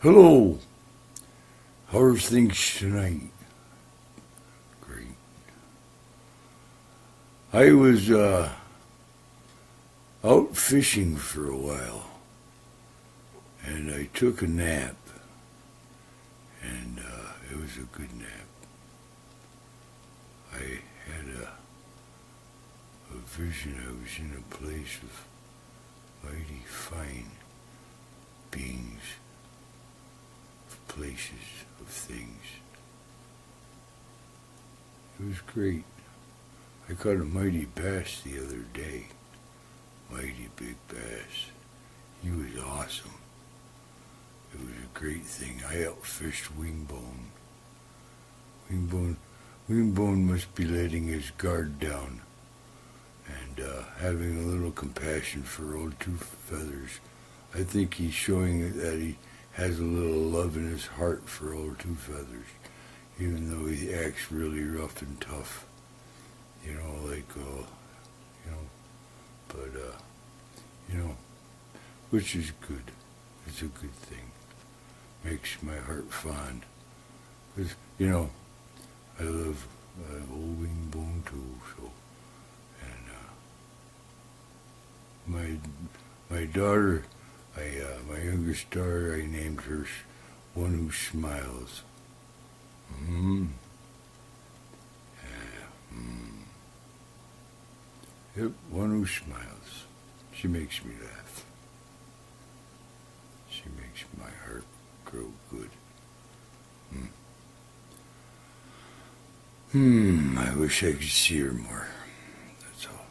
Hello. How are things tonight? Great. I was out fishing for a while, and I took a nap, and it was a good nap. I had a vision. I was in a place of mighty fine beings, of places, of things. It was great. I caught a mighty bass the other day. Mighty big bass. He was awesome. It was a great thing. I outfished WingBone. WingBone must be letting his guard down and having a little compassion for old 2FEATHERS. I think he's showing that he has a little love in his heart for old 2FEATHERS, even though he acts really rough and tough. You know, like, which is good. It's a good thing. Makes my heart fond. Because, I love old WingBone too, so. And my daughter, my youngest daughter, I named her One Who Smiles. Yep, One Who Smiles. She makes me laugh. She makes my heart grow good. I wish I could see her more. That's all.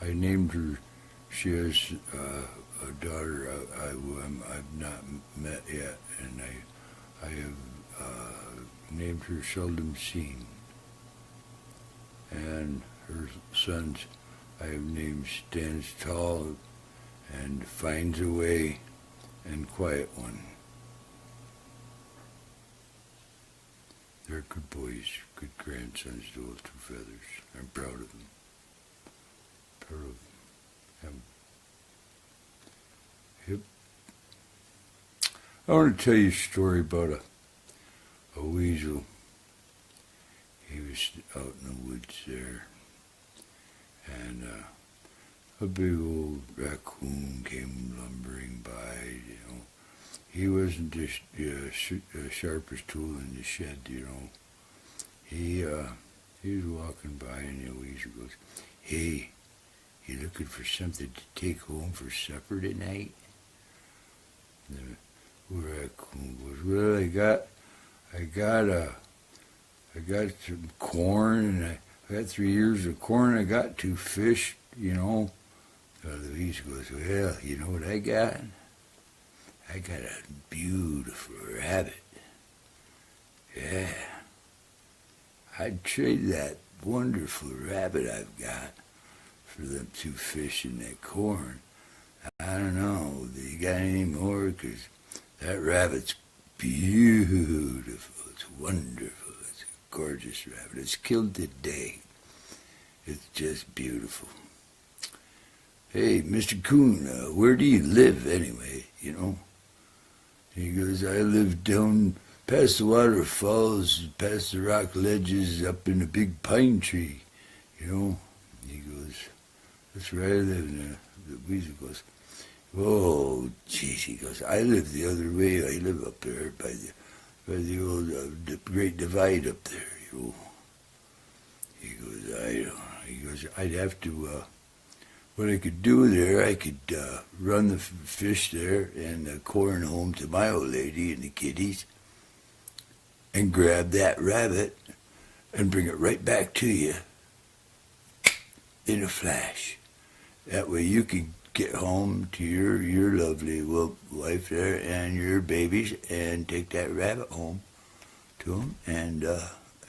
I named her. She has a daughter I've not met yet, and I have named her Seldom Seen. And her sons I have named Stands Tall and Finds a Way and Quiet One. They're good boys, good grandsons to old 2FEATHERS. I'm proud of them. Proud of them. Yep. I want to tell you a story about a weasel. He was out in the woods there, and a big old raccoon came lumbering by, He wasn't just the sharpest tool in the shed, He was walking by, and the weasel goes, "Hey, you looking for something to take home for supper tonight?" And the raccoon goes, "Well, I got some corn, and I got 3 ears of corn. I got 2 fish, So the weasel goes, "Well, you know what I got? I got a beautiful rabbit. Yeah, I'd trade that wonderful rabbit I've got for them 2 fish and that corn. I don't know, do you got any more? Because that rabbit's beautiful. It's wonderful. It's a gorgeous rabbit. It's killed today. It's just beautiful. Hey, Mr. Coon, where do you live anyway, He goes, "I live down past the waterfalls, past the rock ledges, up in a big pine tree, He goes, "That's where I live." And the weasel goes, "Oh, geez," he goes, "I live the other way. I live up there by the old the Great Divide up there, He goes, "I'd have to, what I could do there, I could run the fish there and the corn home to my old lady and the kiddies and grab that rabbit and bring it right back to you in a flash. That way you could get home to your lovely wife there and your babies and take that rabbit home to them, and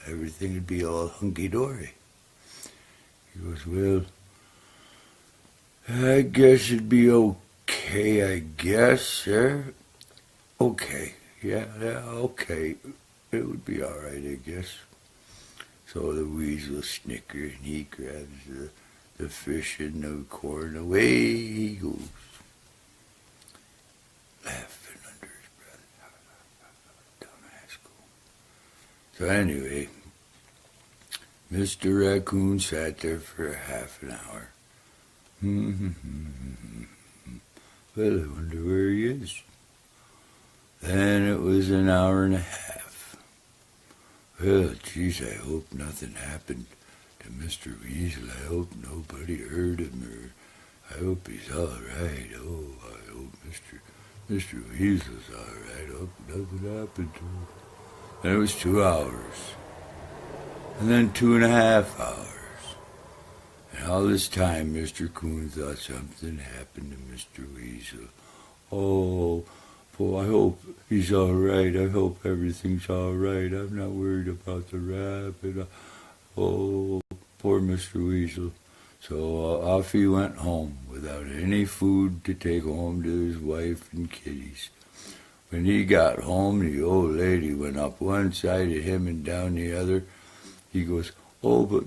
everything would be all hunky-dory." He goes, "Well, I guess it'd be okay, I guess, sir." "Okay, yeah, okay. It would be all right, I guess." So the weasel snickers, and he grabs the fish and the corn. Away he goes. So anyway, Mr. Raccoon sat there for a half an hour. Well, I wonder where he is. Then it was an hour and a half. Well, geez, I hope nothing happened to Mr. Weasel. I hope nobody hurt him, or I hope he's all right. Oh, I hope Mr. Weasel's all right. I hope nothing happened to him. Then it was 2 hours. And then 2.5 hours. And all this time, Mr. Coon thought something happened to Mr. Weasel. Oh, boy, I hope he's all right. I hope everything's all right. I'm not worried about the rabbit. Oh, poor Mr. Weasel. So off he went home without any food to take home to his wife and kitties. When he got home, the old lady went up one side of him and down the other. He goes, oh, but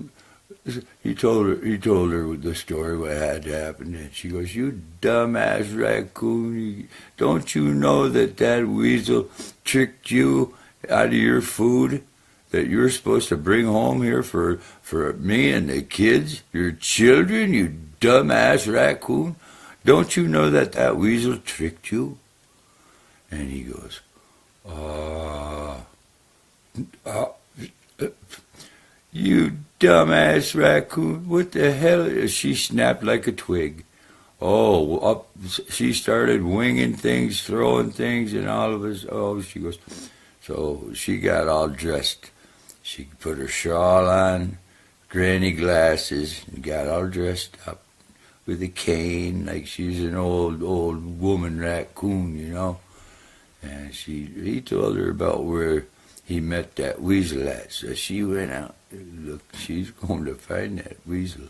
he told her the story what had happened, and she goes, you dumbass raccoon, don't you know that weasel tricked you out of your food that you're supposed to bring home here for me and the kids, your children, you dumbass raccoon? Don't you know that weasel tricked you? And he goes, you dumbass raccoon, what the hell? She snapped like a twig. Oh, she started winging things, throwing things, and all of us, she goes, so she got all dressed. She put her shawl on, granny glasses, and got all dressed up with a cane like she's an old woman raccoon, you know. And he told her about where he met that weasel at. So she went out. Look, she's going to find that weasel.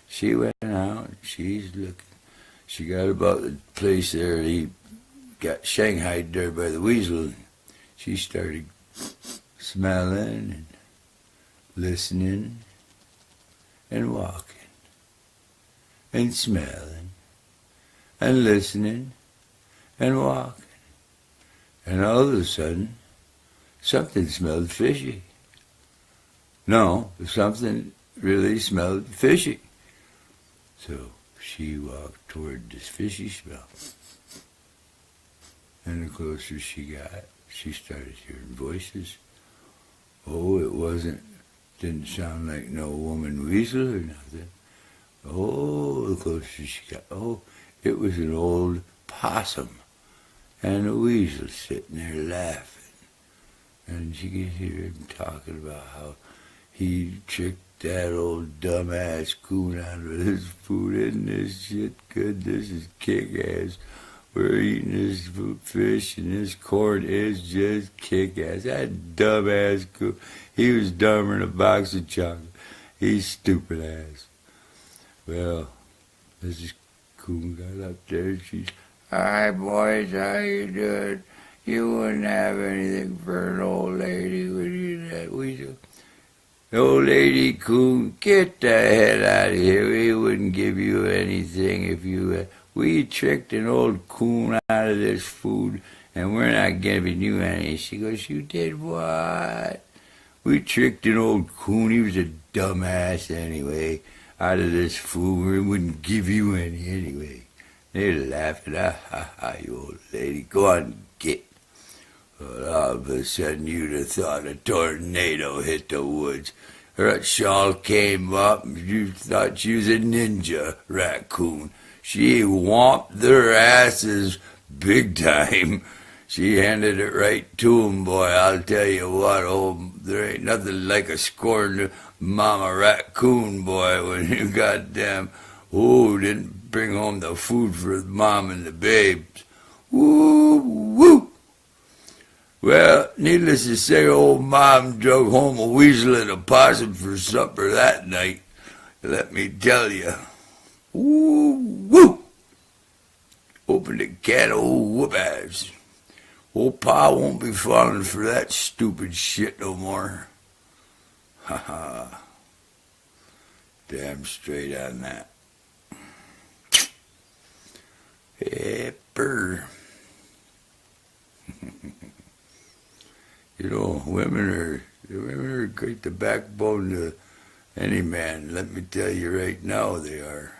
She went out. She's looking. She got about the place there. He got shanghaied there by the weasel. She started smelling and listening and walking and smelling and listening and walking. And all of a sudden, something smelled fishy. No, something really smelled fishy. So she walked toward this fishy smell. And the closer she got, she started hearing voices. Oh, didn't sound like no woman weasel or nothing. Oh, the closer she got, it was an old possum. And the weasel sitting there laughing. And she could hear him talking about how he tricked that old dumbass coon out of his food. Isn't this shit good? This is kick-ass. We're eating this fish and this corn is just kick-ass. That dumbass coon, he was dumber than a box of chocolate. He's stupid ass. Well, Mrs. Coon got up there and she's, hi, boys, how you doing? You wouldn't have anything for an old lady, would you, that weasel? The old lady Coon, get the hell out of here. We wouldn't give you anything if you... we tricked an old coon out of this food, and we're not giving you any. She goes, you did what? We tricked an old coon. He was a dumbass anyway. Out of this food, we wouldn't give you any anyway. They're laughing. You old lady. Go on and get. Well, all of a sudden, you'd have thought a tornado hit the woods. Her shawl came up, and you thought she was a ninja raccoon. She whomped their asses big time. She handed it right to 'em, boy. I'll tell you what, there ain't nothing like a scorned mama raccoon, boy, when you goddamn, didn't bring home the food for the mom and the babes. Woo, woo. Well, needless to say, old mom drug home a weasel and a possum for supper that night. Let me tell you. Woo, woo. Opened a can of old whoop-ass. Old Pa won't be falling for that stupid shit no more. Ha ha. Damn straight on that. Pepper. You know, women are quite the backbone to any man. Let me tell you right now, they are.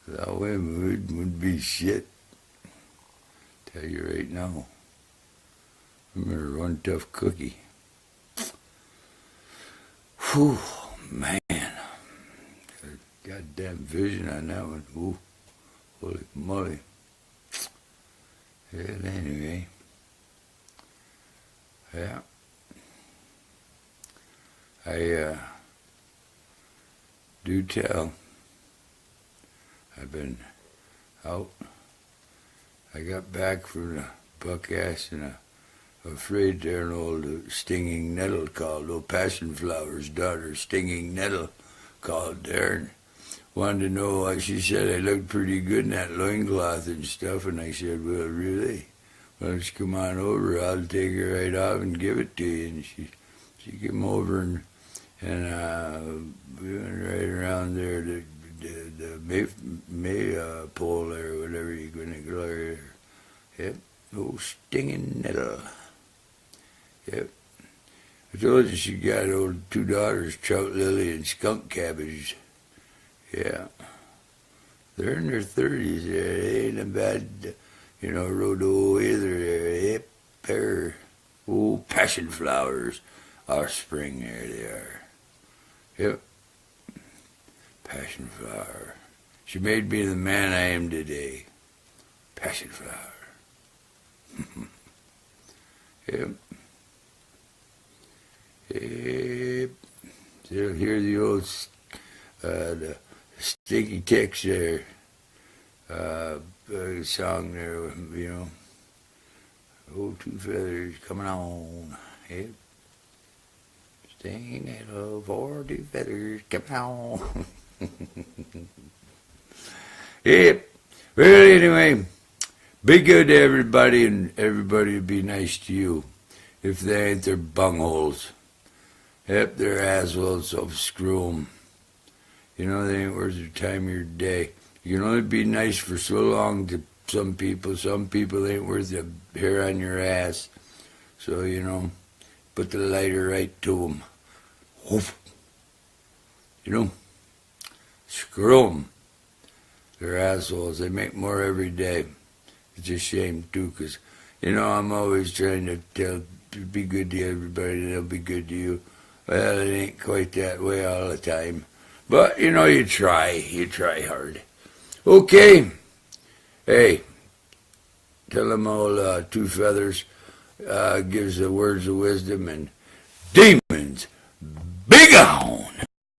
Without him, it would be shit. Tell you right now. Remember one tough cookie. Whew, man. Goddamn vision on that one. Ooh, holy moly. Well, anyway. Yeah. I do tell. I've been out. I got back from the buck ass and afraid there an old stinging nettle called, old passion flower's daughter, stinging nettle called there, and wanted to know why. She said I looked pretty good in that loincloth and stuff, and I said, well, really? Why don't you come on over? I'll take her right off and give it to you. And she came over and we went right around there to the maypole or whatever you're going to call her. Yep, old stinging nettle. Yep. I told you she got old two daughters, trout lily and skunk cabbage. Yeah. They're in their 30s. They ain't a bad, rodo either. Yep, they're old passion flowers. Offspring, there they are. Yep. Passion flower. She made me the man I am today. Passion flower. Yep. Yep. Still hear the old the Stinky Ticks there song there, old 2FEATHERS coming on. Yep. Stinging nettle for 2FEATHERS coming on. Yep. Well, anyway, be good to everybody, and everybody will be nice to you. If they ain't, they're bungholes. Yep, they're assholes, so screw them. They ain't worth your time or your day. You can only be nice for so long to some people. Some people ain't worth a hair on your ass. So, put the lighter right to them. Woof. Screw them. They're assholes. They make more every day. It's a shame, too, because, I'm always trying to be good to everybody, and they'll be good to you. Well, it ain't quite that way all the time. But, you try. You try hard. Okay. Hey, tell them all 2FEATHERS gives the words of wisdom, and demons, be gone!